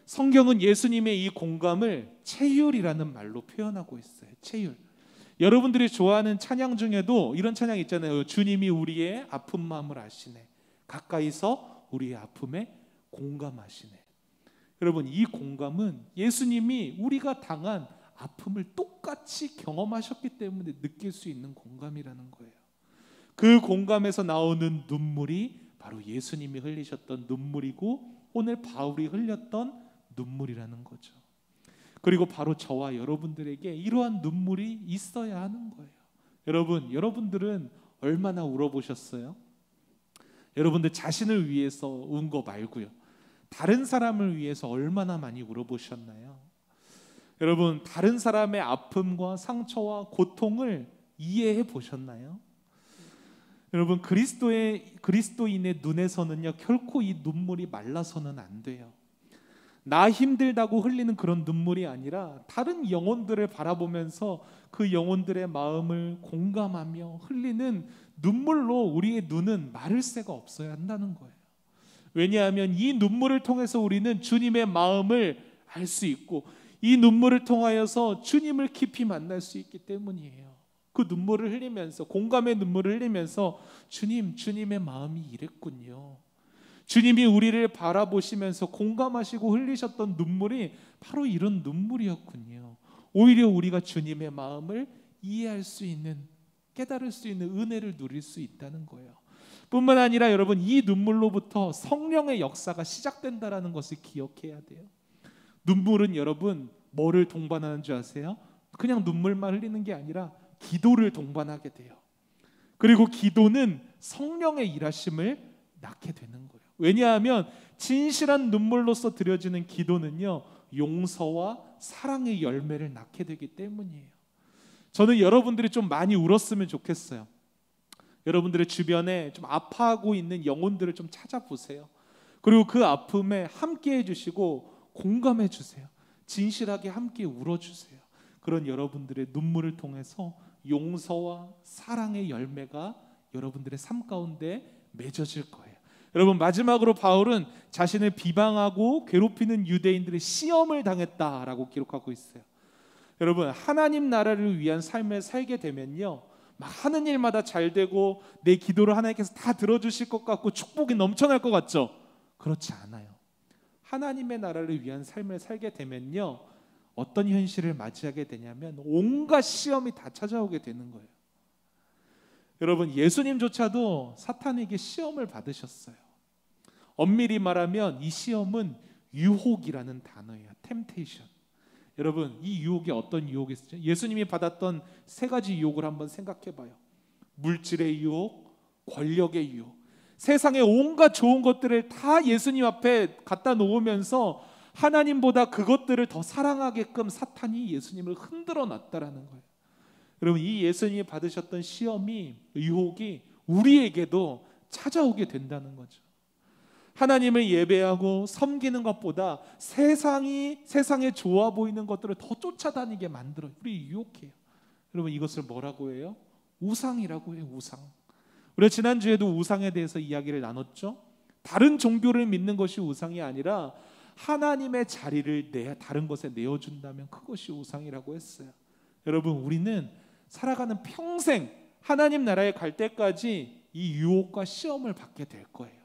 성경은 예수님의 이 공감을 체휼이라는 말로 표현하고 있어요. 체휼. 여러분들이 좋아하는 찬양 중에도 이런 찬양 있잖아요. 주님이 우리의 아픈 마음을 아시네. 가까이서 우리의 아픔에 공감하시네. 여러분, 이 공감은 예수님이 우리가 당한 아픔을 똑같이 경험하셨기 때문에 느낄 수 있는 공감이라는 거예요. 그 공감에서 나오는 눈물이 바로 예수님이 흘리셨던 눈물이고 오늘 바울이 흘렸던 눈물이라는 거죠. 그리고 바로 저와 여러분들에게 이러한 눈물이 있어야 하는 거예요. 여러분들은 얼마나 울어보셨어요? 여러분들 자신을 위해서 운 거 말고요, 다른 사람을 위해서 얼마나 많이 울어보셨나요? 여러분, 다른 사람의 아픔과 상처와 고통을 이해해 보셨나요? 여러분, 그리스도인의 눈에서는요, 결코 이 눈물이 말라서는 안 돼요. 나 힘들다고 흘리는 그런 눈물이 아니라 다른 영혼들을 바라보면서 그 영혼들의 마음을 공감하며 흘리는 눈물로 우리의 눈은 마를 새가 없어야 한다는 거예요. 왜냐하면 이 눈물을 통해서 우리는 주님의 마음을 알 수 있고 이 눈물을 통하여서 주님을 깊이 만날 수 있기 때문이에요. 그 눈물을 흘리면서, 공감의 눈물을 흘리면서 주님의 마음이 이랬군요. 주님이 우리를 바라보시면서 공감하시고 흘리셨던 눈물이 바로 이런 눈물이었군요. 오히려 우리가 주님의 마음을 이해할 수 있는, 깨달을 수 있는 은혜를 누릴 수 있다는 거예요. 뿐만 아니라 여러분, 이 눈물로부터 성령의 역사가 시작된다는 것을 기억해야 돼요. 눈물은 여러분 뭐를 동반하는 줄 아세요? 그냥 눈물만 흘리는 게 아니라 기도를 동반하게 돼요. 그리고 기도는 성령의 일하심을 낳게 되는 거예요. 왜냐하면 진실한 눈물로서 드려지는 기도는요, 용서와 사랑의 열매를 낳게 되기 때문이에요. 저는 여러분들이 좀 많이 울었으면 좋겠어요. 여러분들의 주변에 좀 아파하고 있는 영혼들을 좀 찾아보세요. 그리고 그 아픔에 함께 해주시고 공감해 주세요. 진실하게 함께 울어주세요. 그런 여러분들의 눈물을 통해서 용서와 사랑의 열매가 여러분들의 삶 가운데 맺어질 거예요. 여러분, 마지막으로 바울은 자신을 비방하고 괴롭히는 유대인들의 시험을 당했다라고 기록하고 있어요. 여러분, 하나님 나라를 위한 삶을 살게 되면요, 막 하는 일마다 잘 되고 내 기도를 하나님께서 다 들어주실 것 같고 축복이 넘쳐날 것 같죠? 그렇지 않아요. 하나님의 나라를 위한 삶을 살게 되면요, 어떤 현실을 맞이하게 되냐면 온갖 시험이 다 찾아오게 되는 거예요. 여러분, 예수님조차도 사탄에게 시험을 받으셨어요. 엄밀히 말하면 이 시험은 유혹이라는 단어예요. temptation. 여러분, 이 유혹이 어떤 유혹이 있었죠? 예수님이 받았던 세 가지 유혹을 한번 생각해 봐요. 물질의 유혹, 권력의 유혹. 세상의 온갖 좋은 것들을 다 예수님 앞에 갖다 놓으면서 하나님보다 그것들을 더 사랑하게끔 사탄이 예수님을 흔들어 놨다라는 거예요. 여러분, 이 예수님이 받으셨던 시험이, 유혹이 우리에게도 찾아오게 된다는 거죠. 하나님을 예배하고 섬기는 것보다 세상에 좋아 보이는 것들을 더 쫓아다니게 만들어요. 우리 유혹해요. 여러분, 이것을 뭐라고 해요? 우상이라고 해요. 우상. 우리가 지난주에도 우상에 대해서 이야기를 나눴죠. 다른 종교를 믿는 것이 우상이 아니라 하나님의 자리를 다른 것에 내어준다면 그것이 우상이라고 했어요. 여러분, 우리는 살아가는 평생 하나님 나라에 갈 때까지 이 유혹과 시험을 받게 될 거예요.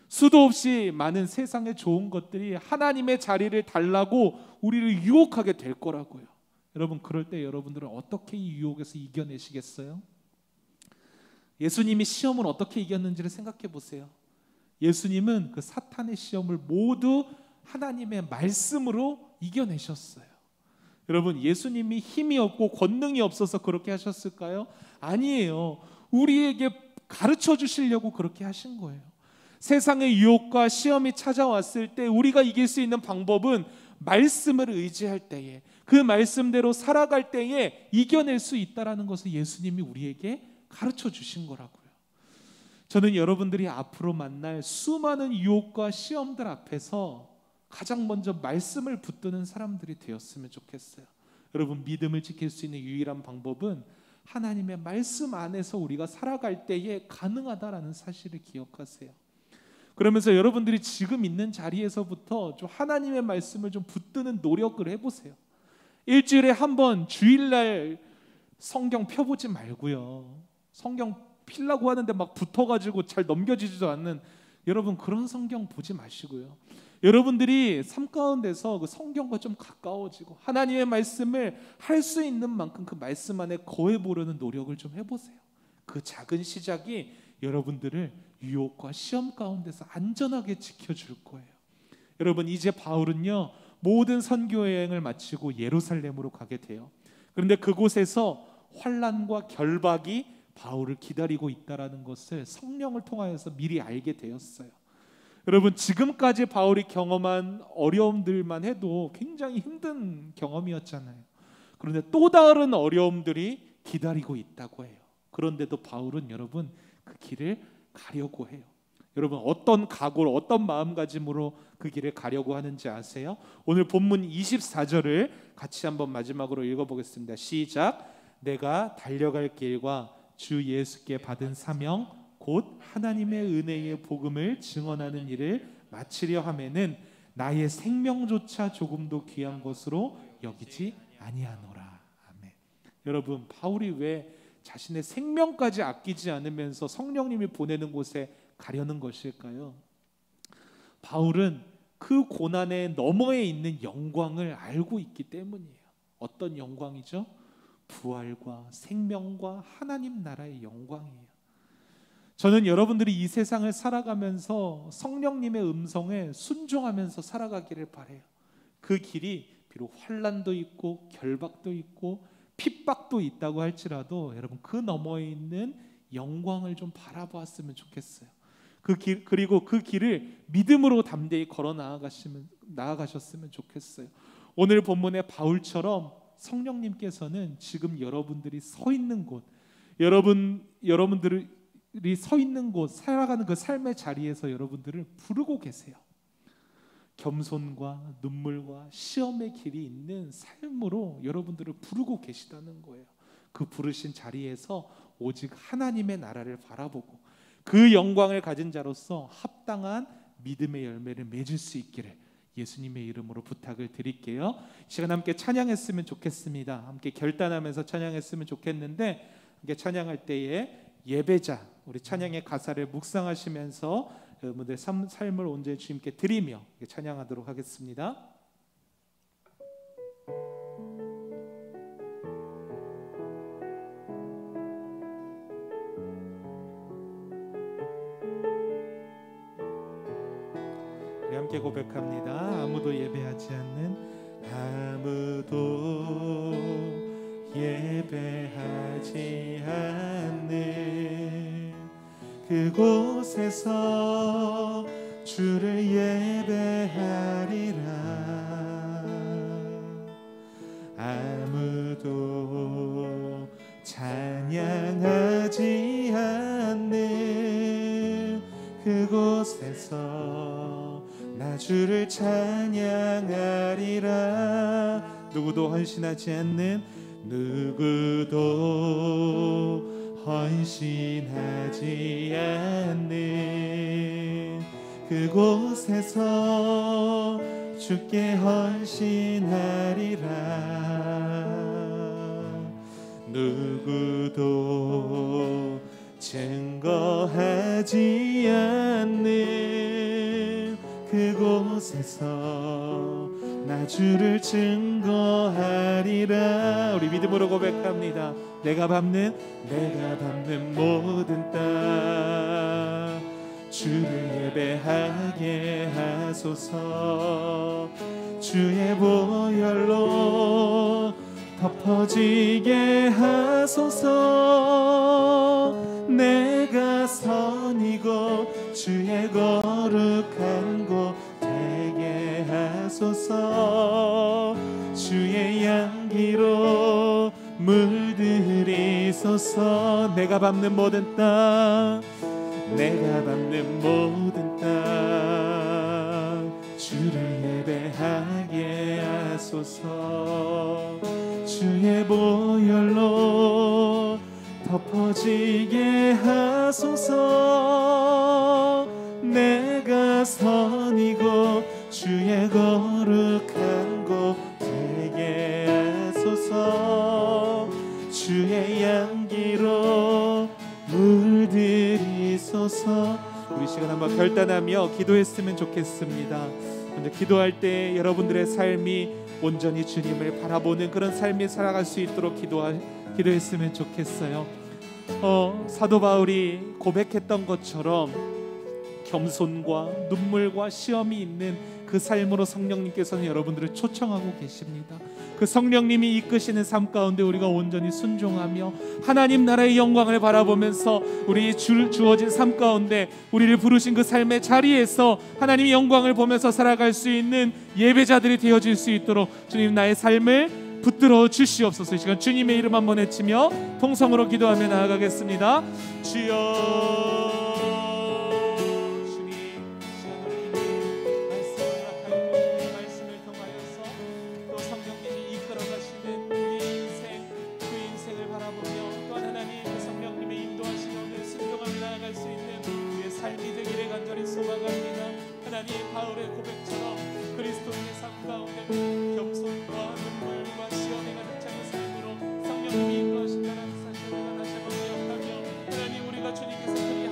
수도 없이 많은 세상의 좋은 것들이 하나님의 자리를 달라고 우리를 유혹하게 될 거라고요. 여러분, 그럴 때 여러분들은 어떻게 이 유혹에서 이겨내시겠어요? 예수님이 시험을 어떻게 이겼는지를 생각해 보세요. 예수님은 그 사탄의 시험을 모두 하나님의 말씀으로 이겨내셨어요. 여러분, 예수님이 힘이 없고 권능이 없어서 그렇게 하셨을까요? 아니에요. 우리에게 가르쳐 주시려고 그렇게 하신 거예요. 세상의 유혹과 시험이 찾아왔을 때 우리가 이길 수 있는 방법은 말씀을 의지할 때에, 그 말씀대로 살아갈 때에 이겨낼 수 있다는 것을 예수님이 우리에게 가르쳐 주신 거라고요. 저는 여러분들이 앞으로 만날 수많은 유혹과 시험들 앞에서 가장 먼저 말씀을 붙드는 사람들이 되었으면 좋겠어요. 여러분, 믿음을 지킬 수 있는 유일한 방법은 하나님의 말씀 안에서 우리가 살아갈 때에 가능하다라는 사실을 기억하세요. 그러면서 여러분들이 지금 있는 자리에서부터 좀 하나님의 말씀을 좀 붙드는 노력을 해보세요. 일주일에 한 번 주일날 성경 펴보지 말고요. 성경 피려고 하는데 막 붙어가지고 잘 넘겨지지도 않는, 여러분, 그런 성경 보지 마시고요. 여러분들이 삶 가운데서 그 성경과 좀 가까워지고 하나님의 말씀을 할 수 있는 만큼 그 말씀 안에 거해보려는 노력을 좀 해보세요. 그 작은 시작이 여러분들을 유혹과 시험 가운데서 안전하게 지켜줄 거예요. 여러분, 이제 바울은요, 모든 선교 여행을 마치고 예루살렘으로 가게 돼요. 그런데 그곳에서 환난과 결박이 바울을 기다리고 있다는 것을 성령을 통하여서 미리 알게 되었어요. 여러분, 지금까지 바울이 경험한 어려움들만 해도 굉장히 힘든 경험이었잖아요. 그런데 또 다른 어려움들이 기다리고 있다고 해요. 그런데도 바울은 여러분 그 길을 가려고 해요. 여러분, 어떤 각오로, 어떤 마음가짐으로 그 길을 가려고 하는지 아세요? 오늘 본문 24절을 같이 한번 마지막으로 읽어보겠습니다. 시작. 내가 달려갈 길과 주 예수께 받은 사명 곧 하나님의 은혜의 복음을 증언하는 일을 마치려 하면은 나의 생명조차 조금도 귀한 것으로 여기지 아니하노라. 아멘. 여러분, 바울이 왜 자신의 생명까지 아끼지 않으면서 성령님이 보내는 곳에 가려는 것일까요? 바울은 그 고난의 너머에 있는 영광을 알고 있기 때문이에요. 어떤 영광이죠? 부활과 생명과 하나님 나라의 영광이에요. 저는 여러분들이 이 세상을 살아가면서 성령님의 음성에 순종하면서 살아가기를 바라요. 그 길이 비록 환난도 있고 결박도 있고 핍박도 있다고 할지라도 여러분, 그 너머에 있는 영광을 좀 바라보았으면 좋겠어요. 그리고 그 길을 믿음으로 담대히 걸어 나아가셨으면 좋겠어요. 오늘 본문의 바울처럼 성령님께서는 지금 여러분들이 서 있는 곳, 여러분들이 서 있는 곳, 살아가는 그 삶의 자리에서 여러분들을 부르고 계세요. 겸손과 눈물과 시험의 길이 있는 삶으로 여러분들을 부르고 계시다는 거예요. 그 부르신 자리에서 오직 하나님의 나라를 바라보고 그 영광을 가진 자로서 합당한 믿음의 열매를 맺을 수 있기를 예수님의 이름으로 부탁을 드릴게요. 이 시간 함께 찬양했으면 좋겠습니다. 함께 결단하면서 찬양했으면 좋겠는데, 함께 찬양할 때에 예배자, 우리 찬양의 가사를 묵상하시면서 여러분들의 삶을 온전히 주님께 드리며 찬양하도록 하겠습니다. 우리 함께 고백합니다. 아무도 예배하지 않는, 아무도 예배하지 않는 그곳에서 주를 예배하리라. 아무도 찬양하지 않는 그곳에서 나 주를 찬양하리라. 누구도 헌신하지 않는, 누구도 헌신하지 않는 그곳에서 주께 헌신하리라. 누구도 증거하지 않는 그곳에서 나 주를 증거하리라. 우리 믿음으로 고백합니다. 내가 밟는 모든 땅 주를 예배하게 하소서. 주의 보혈로 덮어지게 하소서. 내가 선이고 주의 거룩한 곳 되게 하소서. 주의 향기로 물들이소서. 내가 밟는 모든 땅, 내가 밟는 모든 땅 주를 예배하게 하소서. 주의 보혈로 덮어지게 하소서. 내가 선이고 주의 거룩한 곳 되게 하소서. 주의 향기로 물들이소서. 우리 시간 한번 결단하며 기도했으면 좋겠습니다. 먼저 기도할 때 여러분들의 삶이 온전히 주님을 바라보는 그런 삶이 살아갈 수 있도록 기도했으면 좋겠어요. 사도 바울이 고백했던 것처럼 겸손과 눈물과 시험이 있는 그 삶으로 성령님께서는 여러분들을 초청하고 계십니다. 그 성령님이 이끄시는 삶 가운데 우리가 온전히 순종하며 하나님 나라의 영광을 바라보면서 우리 주어진 삶 가운데 우리를 부르신 그 삶의 자리에서 하나님의 영광을 보면서 살아갈 수 있는 예배자들이 되어질 수 있도록 주님 나의 삶을 붙들어 주시옵소서. 이 시간 주님의 이름 한번 외치며 통성으로 기도하며 나아가겠습니다. 주여, 바울의 고백처럼 그리스도인의 삶 가운데 겸손과 눈물과 시험에 가득 찬 삶으로 성령님이 인도하신다는 사실을 다시 한번 기억하며 하나님 우리가 주님께서 그리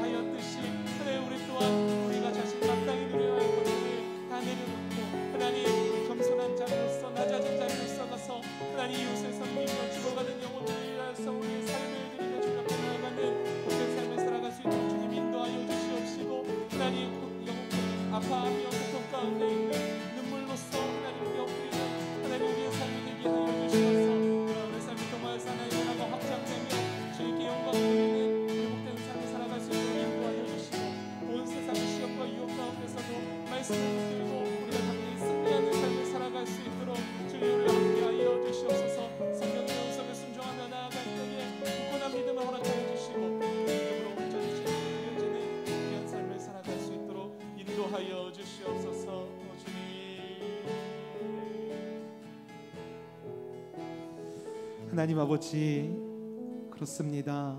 하나님 아버지, 그렇습니다.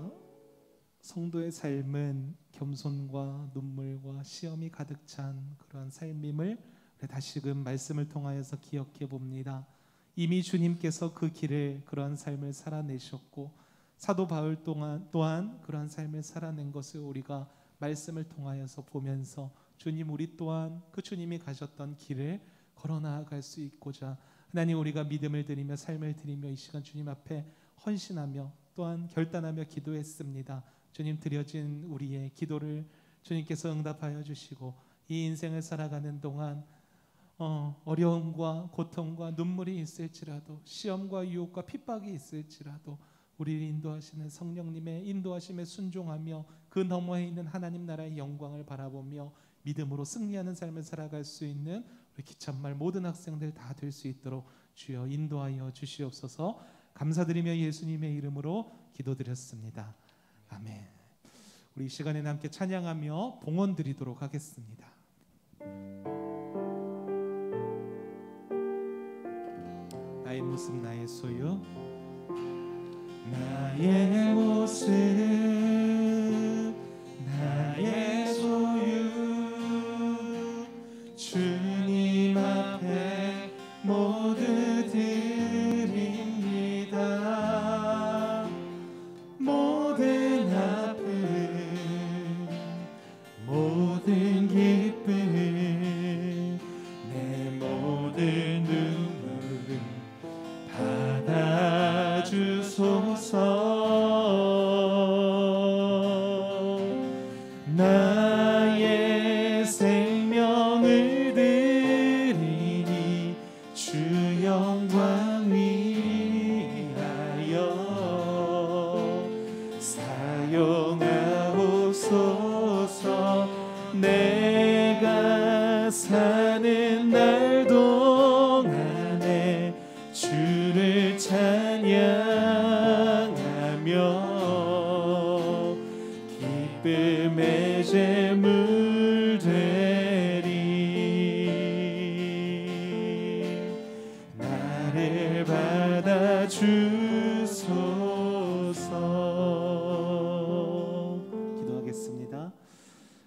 성도의 삶은 겸손과 눈물과 시험이 가득 찬 그러한 삶임을 다시금 말씀을 통하여서 기억해 봅니다. 이미 주님께서 그 길을, 그러한 삶을 살아내셨고, 사도 바울 또한 그러한 삶을 살아낸 것을 우리가 말씀을 통하여서 보면서 주님, 우리 또한 그 주님이 가셨던 길을 걸어 나아갈 수 있고자 하나님, 우리가 믿음을 드리며 삶을 드리며 이 시간 주님 앞에 헌신하며 또한 결단하며 기도했습니다. 주님, 드려진 우리의 기도를 주님께서 응답하여 주시고, 이 인생을 살아가는 동안 어려움과 고통과 눈물이 있을지라도, 시험과 유혹과 핍박이 있을지라도 우리를 인도하시는 성령님의 인도하심에 순종하며 그 너머에 있는 하나님 나라의 영광을 바라보며 믿음으로 승리하는 삶을 살아갈 수 있는 우리 기참말 모든 학생들 다 될 수 있도록 주여 인도하여 주시옵소서. 감사드리며 예수님의 이름으로 기도드렸습니다. 아멘. 우리 이 시간에 함께 찬양하며 봉헌 드리도록 하겠습니다. 나의 모습 나의 소유, 나의 모습 나의 소유, 주님 앞에 모두 드립니다. 모든 아픔 모든 기쁨 내 모든 눈물 받아주소서. 나의 생명을 드리니 주 영광 위하여 사용하옵소서. 내가 사는 날 동안에 주를 찬양하며 기쁨의 제물 되리. 나를 받아주소서. 기도하겠습니다.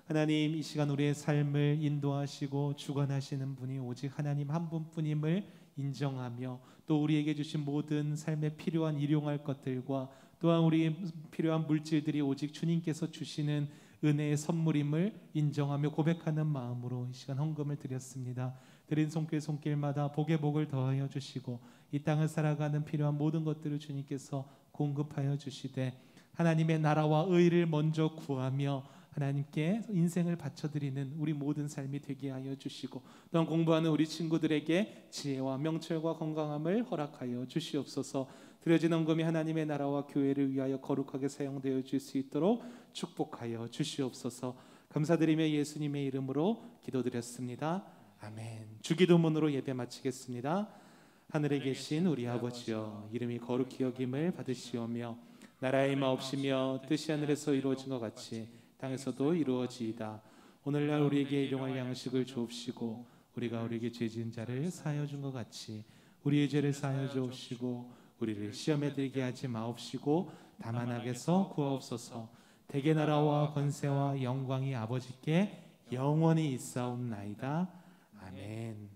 하나님, 이 시간 우리의 삶을 인도하시고 주관하시는 분이 오직 하나님 한 분뿐임을 인정하며, 또 우리에게 주신 모든 삶에 필요한 일용할 것들과 또한 우리 필요한 물질들이 오직 주님께서 주시는 은혜의 선물임을 인정하며 고백하는 마음으로 이 시간 헌금을 드렸습니다. 드린 손길마다 복의 복을 더하여 주시고 이 땅을 살아가는 필요한 모든 것들을 주님께서 공급하여 주시되, 하나님의 나라와 의를 먼저 구하며 하나님께 인생을 바쳐드리는 우리 모든 삶이 되게 하여 주시고, 또한 공부하는 우리 친구들에게 지혜와 명철과 건강함을 허락하여 주시옵소서. 드려진 헌금이 하나님의 나라와 교회를 위하여 거룩하게 사용되어 줄 수 있도록 축복하여 주시옵소서. 감사드리며 예수님의 이름으로 기도드렸습니다. 아멘. 주기도문으로 예배 마치겠습니다. 하늘에 계신 우리 아버지여, 이름이 거룩히 여김을 받으시오며 나라의 임하옵시며 뜻이 하늘에서 이루어진 것 같이 땅에서도 이루어지이다. 오늘날 우리에게 일용할 양식을 주옵시고 우리가 우리에게 죄 지은 자를 사하여 준 것 같이 우리의 죄를 사하여 주옵시고 우리를 시험에 들게 하지 마옵시고 다만 악에서 구하옵소서. 대개 나라와 권세와 영광이 아버지께 영원히 있사옵나이다. 아멘.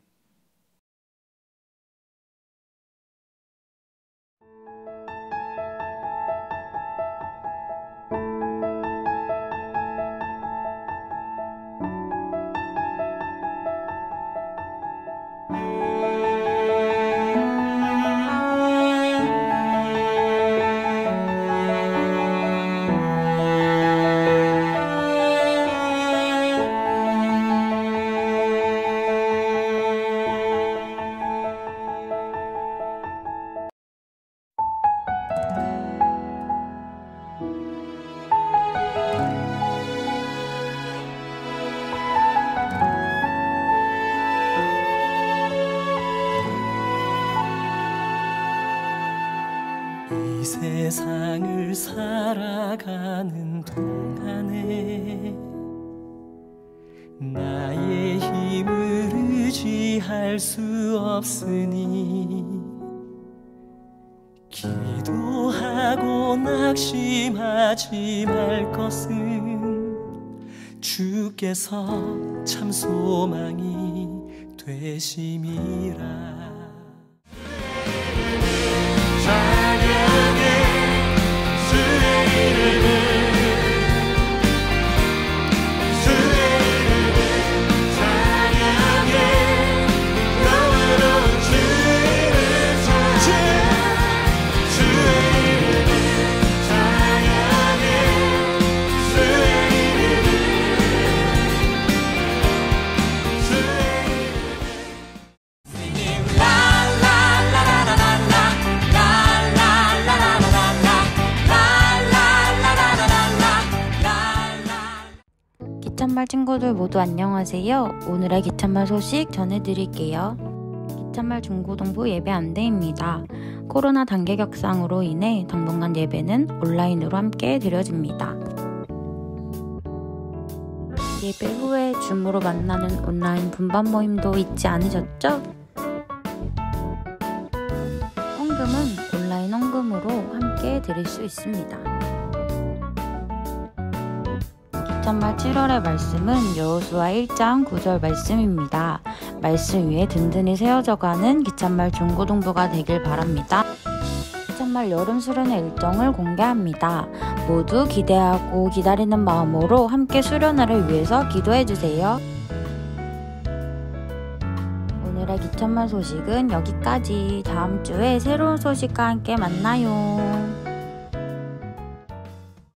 이 세상을 살아가는 동안에 나의 힘을 의지할 수 없으니 기도 또 낙심하지 말 것은 주께서 참 소망이 되심이라. 찬양해 주의 이름을 기찬말 친구들 모두 안녕하세요. 오늘의 기찬말 소식 전해드릴게요. 기찬말 중고등부 예배 안내입니다. 코로나 단계 격상으로 인해 당분간 예배는 온라인으로 함께 드려집니다. 예배 후에 줌으로 만나는 온라인 분반 모임도 잊지 않으셨죠? 헌금은 온라인 헌금으로 함께 드릴 수 있습니다. 기찬말 7월의 말씀은 여호수아 1장 9절 말씀입니다. 말씀 위에 든든히 세워져가는 기찬말 중고등부가 되길 바랍니다. 기찬말 여름 수련회 일정을 공개합니다. 모두 기대하고 기다리는 마음으로 함께 수련회를 위해서 기도해주세요. 오늘의 기찬말 소식은 여기까지. 다음 주에 새로운 소식과 함께 만나요.